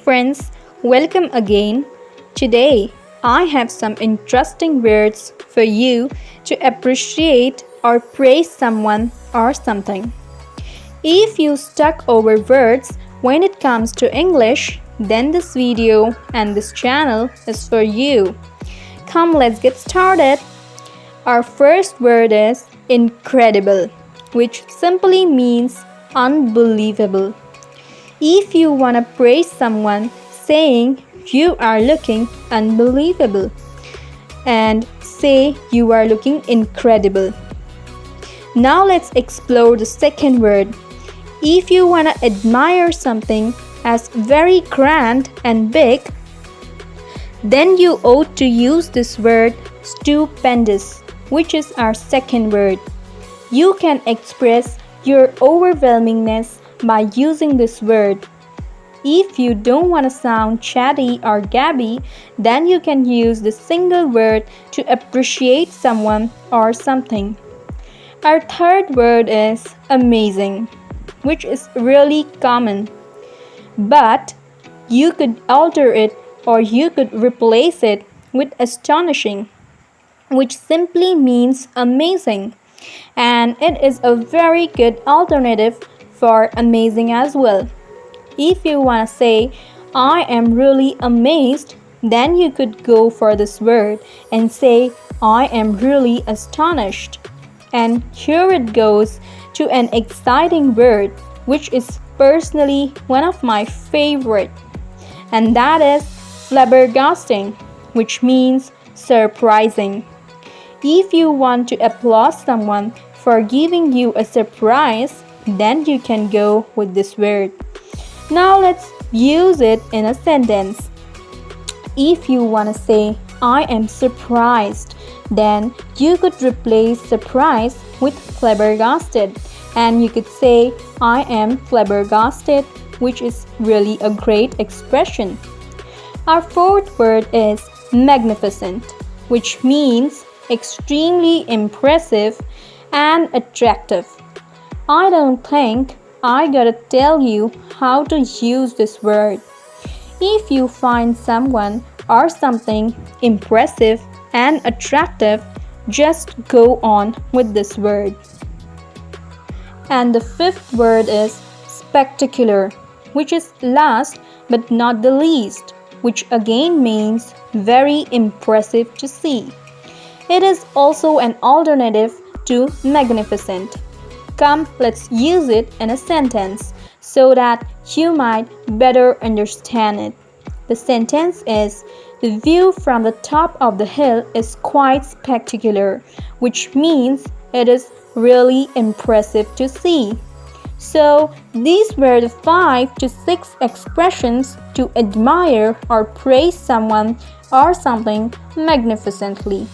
friends, welcome again. Today, I have some interesting words for you to appreciate or praise someone or something. If you stuck over words when it comes to English, then this video and this channel is for you. Come, let's get started. Our first word is incredible, which simply means unbelievable. If you want to praise someone, saying you are looking unbelievable and say you are looking incredible. Now let's explore the second word. If you want to admire something as very grand and big, then you ought to use this word stupendous, which is our second word. You can express your overwhelmingness by using this word. If you don't want to sound chatty or gabby, then you can use the single word to appreciate someone or something. Our third word is amazing, which is really common. But you could alter it or you could replace it with astonishing, which simply means amazing. And it is a very good alternative for amazing as well. If you want to say, I am really amazed, then you could go for this word and say, I am really astonished. And here it goes to an exciting word, which is personally one of my favorite. And that is flabbergasting, which means surprising. If you want to applaud someone for giving you a surprise, then you can go with this word. Now let's use it in a sentence. If you want to say, I am surprised, then you could replace surprise with flabbergasted. And you could say, I am flabbergasted, which is really a great expression. Our fourth word is magnificent, which means extremely impressive and attractive. I don't think I gotta tell you how to use this word. If you find someone or something impressive and attractive, just go on with this word. And the fifth word is spectacular, which is last but not the least, which again means very impressive to see. It is also an alternative to magnificent. Come, let's use it in a sentence so that you might better understand it. The sentence is, the view from the top of the hill is quite spectacular, which means it is really impressive to see. So, these were the 5 to 6 expressions to admire or praise someone or something magnificently.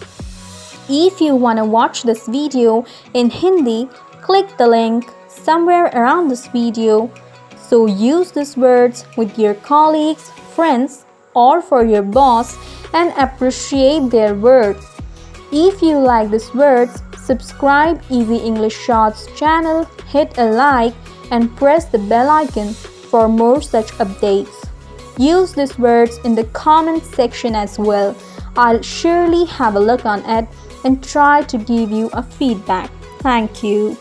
If you want to watch this video in Hindi, click the link somewhere around this video. So use these words with your colleagues, friends, or for your boss and appreciate their work. If you like these words, subscribe Easy English Shorts channel, hit a like, and press the bell icon for more such updates. Use these words in the comment section as well. I'll surely have a look on it and try to give you a feedback. Thank you.